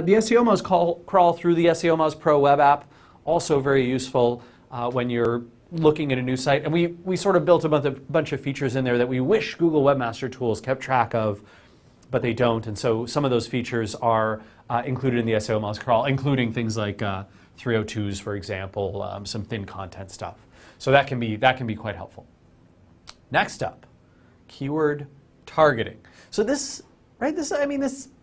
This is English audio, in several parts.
The SEO Mouse crawl through the SEO Mouse Pro web app, also very useful when you're looking at a new site. And we sort of built a bunch of features in there that we wish Google Webmaster Tools kept track of, but they don't. And so some of those features are included in the SEO Mouse crawl, including things like 302s, for example, some thin content stuff. So that can be quite helpful. Next up, keyword targeting. So this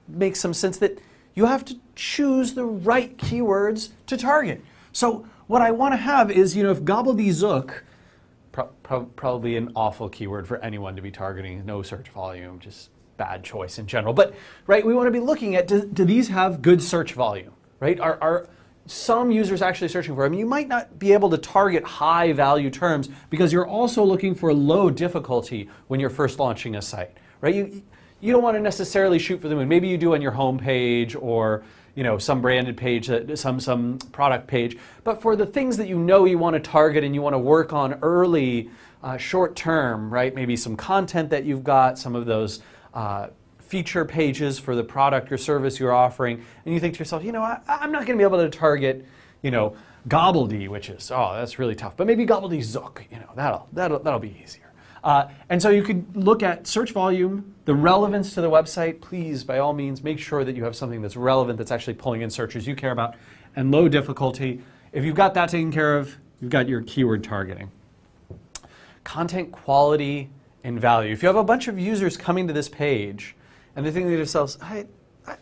makes some sense that you have to choose the right keywords to target. So what I want to have is, if gobbledygook, probably an awful keyword for anyone to be targeting, no search volume, just bad choice in general. But right, we want to be looking at, do these have good search volume? Right? Are some users actually searching for them? You might not be able to target high value terms because you're also looking for low difficulty when you're first launching a site. Right? You don't want to necessarily shoot for the moon. Maybe you do on your home page or some branded page, some product page. But for the things that you want to target and you want to work on early, short term, right? Maybe some content that you've got, some of those feature pages for the product or service you're offering, and you think to yourself, I'm not going to be able to target, gobbledy, which is, that's really tough. But maybe gobbledygook, that'll be easier. And so you could look at search volume, the relevance to the website. Please, by all means, make sure that you have something that's relevant, that's actually pulling in searches you care about, and low difficulty. If you've got that taken care of, you've got your keyword targeting. Content quality and value. If you have a bunch of users coming to this page and they think to themselves,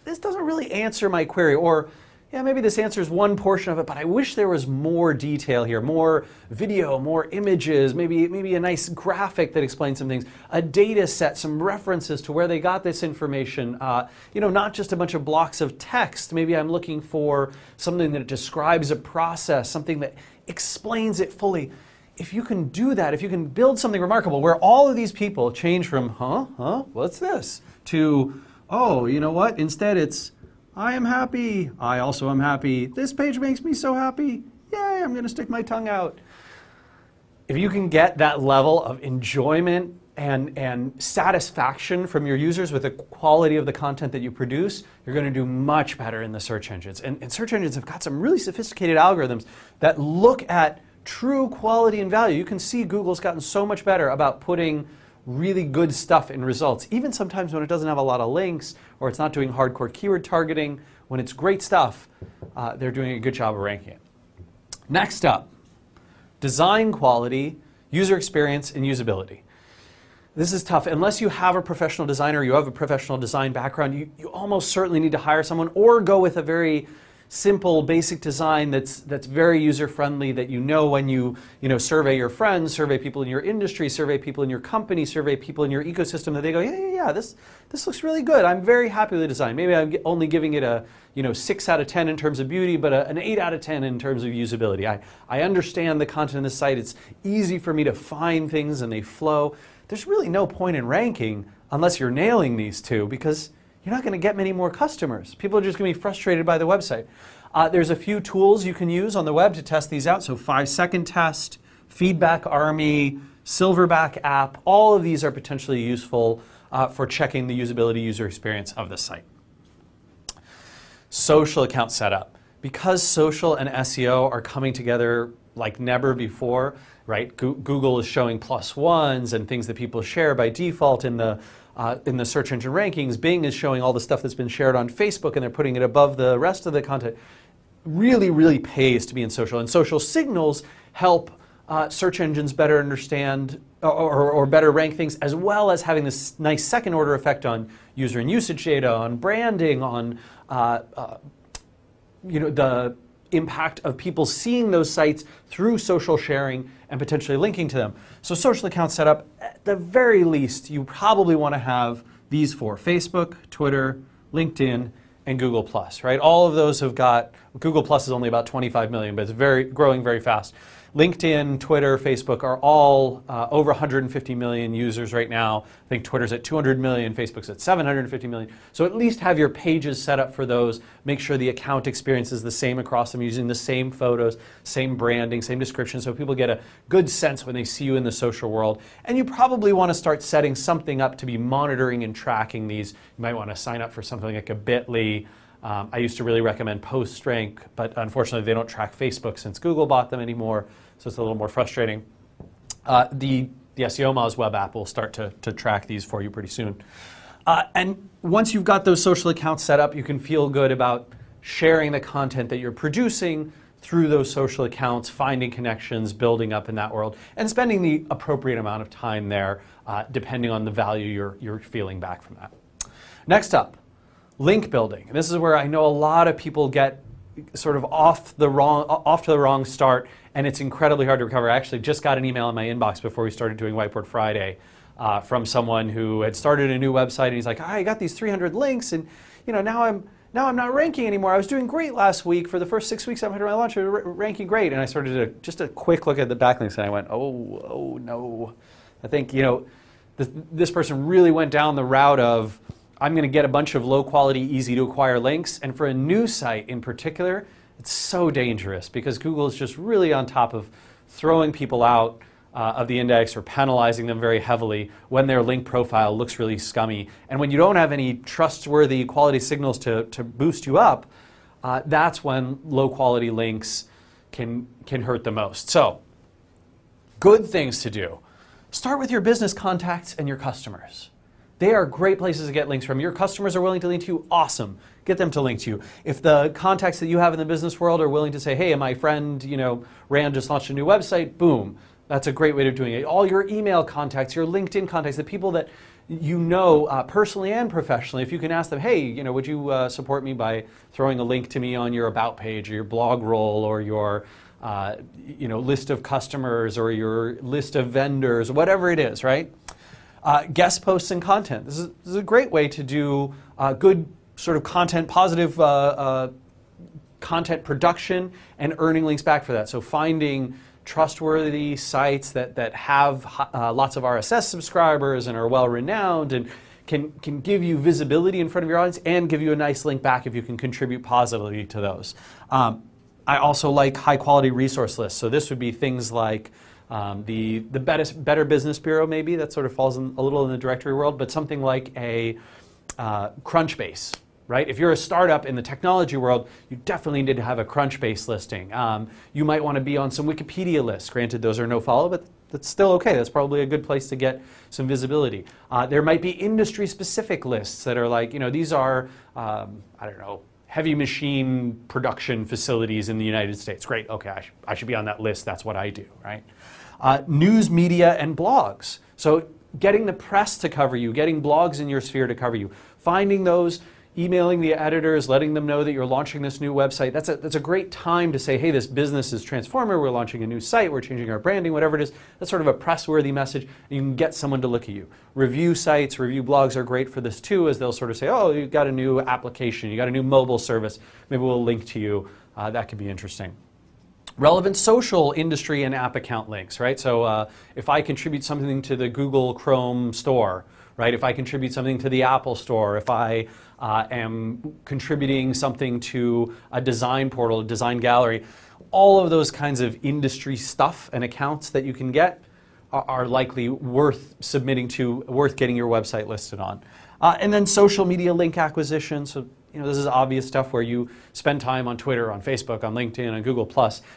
this doesn't really answer my query, or yeah, maybe this answers one portion of it, but I wish there was more detail here, more video, more images, maybe a nice graphic that explains some things, a data set, some references to where they got this information, not just a bunch of blocks of text. Maybe I'm looking for something that describes a process, something that explains it fully. If you can do that, if you can build something remarkable where all of these people change from, what's this, to, oh, you know what, instead it's, I am happy, I also am happy, this page makes me so happy, yay, I'm going to stick my tongue out. If you can get that level of enjoyment and satisfaction from your users with the quality of the content that you produce, you're going to do much better in the search engines. And search engines have got some really sophisticated algorithms that look at true quality and value. You can see Google's gotten so much better about putting really good stuff in results, even sometimes when it doesn't have a lot of links or it's not doing hardcore keyword targeting. When it's great stuff, they're doing a good job of ranking it. Next up, design quality, user experience, and usability. This is tough. Unless you have a professional designer, you have a professional design background, you almost certainly need to hire someone or go with a very simple, basic design that's very user-friendly, that when you survey your friends, survey people in your industry, survey people in your company, survey people in your ecosystem, that they go, yeah, this looks really good. I'm very happy with the design. Maybe I'm only giving it a 6 out of 10 in terms of beauty, but an 8 out of 10 in terms of usability. I understand the content of the site. It's easy for me to find things and they flow. There's really no point in ranking unless you're nailing these two, because you're not going to get many more customers. People are just going to be frustrated by the website. There's a few tools you can use on the web to test these out. So 5-second test, Feedback Army, Silverback app, all of these are potentially useful for checking the usability, user experience of the site. Social account setup. Because social and SEO are coming together like never before, right? Google is showing +1s and things that people share by default in the search engine rankings. Bing is showing all the stuff that's been shared on Facebook and they're putting it above the rest of the content. Really, really pays to be in social. And social signals help search engines better understand or better rank things, as well as having this nice second order effect on user and usage data, on branding, on the impact of people seeing those sites through social sharing and potentially linking to them. So social account setup, at the very least, you probably want to have these 4: Facebook, Twitter, LinkedIn, and Google+, right? All of those have got, Google+ is only about 25 million, but it's growing very fast. LinkedIn, Twitter, Facebook are all over 150 million users right now. I think Twitter's at 200 million, Facebook's at 750 million. So at least have your pages set up for those. Make sure the account experience is the same across them, using the same photos, same branding, same description, so people get a good sense when they see you in the social world. And you probably want to start setting something up to be monitoring and tracking these. You might want to sign up for something like a bit.ly I used to really recommend PostRank, but unfortunately they don't track Facebook since Google bought them anymore, so it's a little more frustrating. The SEO Moz web app will start to track these for you pretty soon. And once you've got those social accounts set up, you can feel good about sharing the content that you're producing through those social accounts, finding connections, building up in that world, and spending the appropriate amount of time there, depending on the value you're feeling back from that. Next up, link building. And this is where I know a lot of people get sort of off to the wrong start, and it's incredibly hard to recover. I actually just got an email in my inbox before we started doing Whiteboard Friday from someone who had started a new website, and he's like, I got these 300 links, and now I'm not ranking anymore. I was doing great last week. For the first 6 weeks after my launch, I was ranking great. And I started just a quick look at the backlinks, and I went, oh no. I think, this person really went down the route of, I'm going to get a bunch of low quality, easy to acquire links. And for a new site in particular, it's so dangerous because Google is just really on top of throwing people out of the index or penalizing them very heavily when their link profile looks really scummy. And when you don't have any trustworthy quality signals to boost you up, that's when low quality links can hurt the most. So, good things to do. Start with your business contacts and your customers. They are great places to get links from. Your customers are willing to link to you, awesome. Get them to link to you. If the contacts that you have in the business world are willing to say, hey, my friend, Rand just launched a new website, boom. That's a great way of doing it. All your email contacts, your LinkedIn contacts, the people that you know personally and professionally, if you can ask them, hey, would you support me by throwing a link to me on your About page or your blog roll or your list of customers or your list of vendors, whatever it is, right? Guest posts and content. This is a great way to do good sort of content, positive content production and earning links back for that. So finding trustworthy sites that have lots of RSS subscribers and are well-renowned and can give you visibility in front of your audience and give you a nice link back if you can contribute positively to those. I also like high-quality resource lists. So this would be things like the Better Business Bureau, maybe, that sort of falls a little in the directory world, but something like a Crunchbase. Right? If you're a startup in the technology world, you definitely need to have a Crunchbase listing. You might want to be on some Wikipedia lists. Granted, those are no follow, but that's still okay. That's probably a good place to get some visibility. There might be industry-specific lists that are like, these are, I don't know, heavy machine production facilities in the United States. Great, okay, I should be on that list. That's what I do, right? News, media, and blogs. So getting the press to cover you, getting blogs in your sphere to cover you, finding those, emailing the editors, letting them know that you're launching this new website. That's a great time to say, hey, this business is transforming, we're launching a new site, we're changing our branding, whatever it is. That's sort of a press-worthy message, and you can get someone to look at you. Review sites, review blogs are great for this too, as they'll sort of say, oh, you've got a new application, you got a new mobile service, maybe we'll link to you. That could be interesting. Relevant social industry and app account links, right? So if I contribute something to the Google Chrome store, right? If I contribute something to the Apple Store, if I am contributing something to a design portal, a design gallery, all of those kinds of industry stuff and accounts that you can get are likely worth submitting to, worth getting your website listed on. And then social media link acquisition. So this is obvious stuff where you spend time on Twitter, on Facebook, on LinkedIn, on Google+,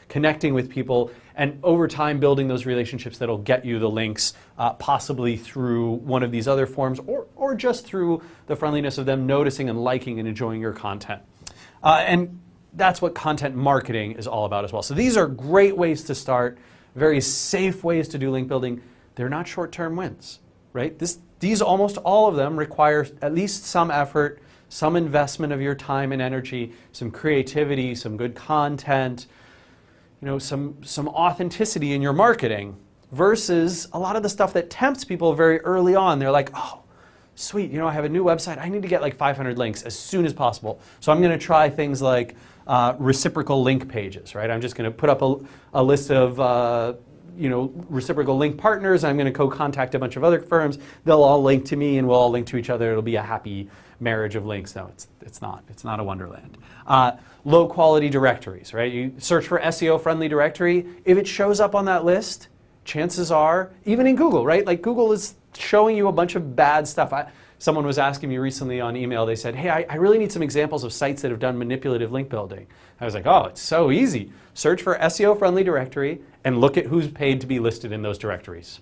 connecting with people, and over time building those relationships that'll get you the links, possibly through one of these other forms, or just through the friendliness of them noticing and liking and enjoying your content. And that's what content marketing is all about as well. So these are great ways to start, very safe ways to do link building. They're not short-term wins, right? These almost all of them require at least some effort, some investment of your time and energy, some creativity, some good content, some authenticity in your marketing, versus a lot of the stuff that tempts people very early on. They're like, oh, sweet, I have a new website. I need to get like 500 links as soon as possible. So I'm going to try things like reciprocal link pages, right? I'm just going to put up a list of reciprocal link partners. I'm going to co-contact a bunch of other firms. They'll all link to me and we'll all link to each other. It'll be a happy marriage of links. No, it's not. It's not a wonderland. Low quality directories, right? You search for SEO friendly directory. If it shows up on that list, chances are, even in Google, right? Like Google is showing you a bunch of bad stuff. Someone was asking me recently on email, they said, hey, I really need some examples of sites that have done manipulative link building. I was like, oh, it's so easy. Search for SEO-friendly directory and look at who's paid to be listed in those directories.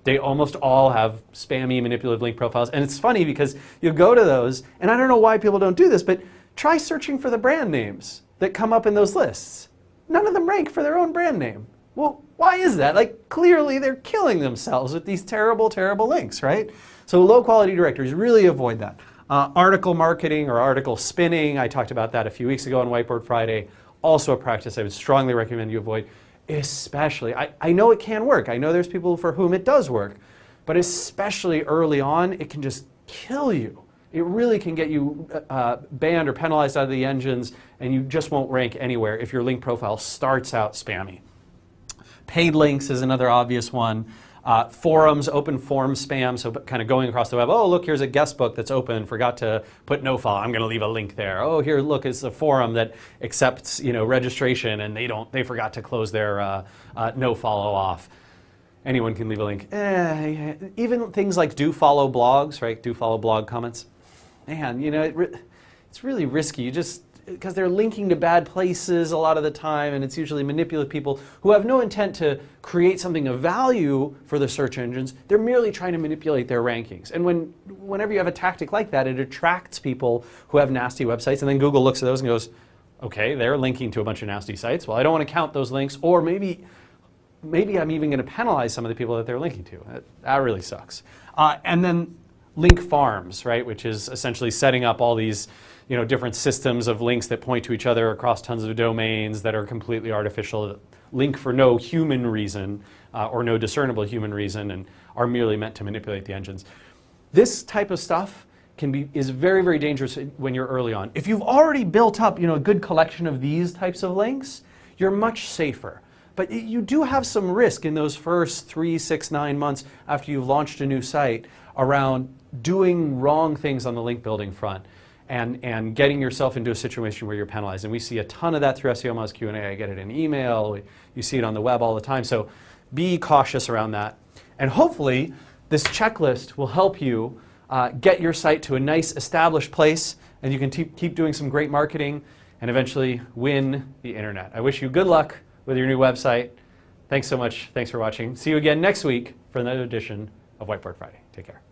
They almost all have spammy, manipulative link profiles. And it's funny because you go to those, and I don't know why people don't do this, but try searching for the brand names that come up in those lists. None of them rank for their own brand name. Well, why is that? Like, clearly they're killing themselves with these terrible, terrible links, right? So low quality directories, really avoid that. Article marketing or article spinning, I talked about that a few weeks ago on Whiteboard Friday. Also a practice I would strongly recommend you avoid, especially, I know it can work. I know there's people for whom it does work, but especially early on, it can just kill you. It really can get you banned or penalized out of the engines, and you just won't rank anywhere if your link profile starts out spammy. Paid links is another obvious one. Forums, open forum spam, so kind of going across the web, oh, look, here's a guest book that's open, forgot to put no follow, I'm going to leave a link there. Oh, here, look, it's a forum that accepts, registration, and they forgot to close their no follow off. Anyone can leave a link. Even things like do follow blogs, right? Do follow blog comments. Man, it's really risky. Because they're linking to bad places a lot of the time, and it's usually manipulative people who have no intent to create something of value for the search engines. They're merely trying to manipulate their rankings. And whenever you have a tactic like that, it attracts people who have nasty websites, and then Google looks at those and goes, okay, they're linking to a bunch of nasty sites. Well, I don't want to count those links, or maybe I'm even going to penalize some of the people that they're linking to. That really sucks. And then link farms, right, which is essentially setting up all these different systems of links that point to each other across tons of domains that are completely artificial, that link for no human reason or no discernible human reason, and are merely meant to manipulate the engines. This type of stuff is very, very dangerous when you're early on. If you've already built up a good collection of these types of links, you're much safer. But you do have some risk in those first 3, 6, 9 months after you've launched a new site around doing wrong things on the link building front and getting yourself into a situation where you're penalized. And we see a ton of that through SEO Moz Q&A. I get it in email. You see it on the web all the time. So be cautious around that. And hopefully this checklist will help you get your site to a nice established place, and you can keep doing some great marketing and eventually win the internet. I wish you good luck with your new website. Thanks so much. Thanks for watching. See you again next week for another edition of Whiteboard Friday. Take care.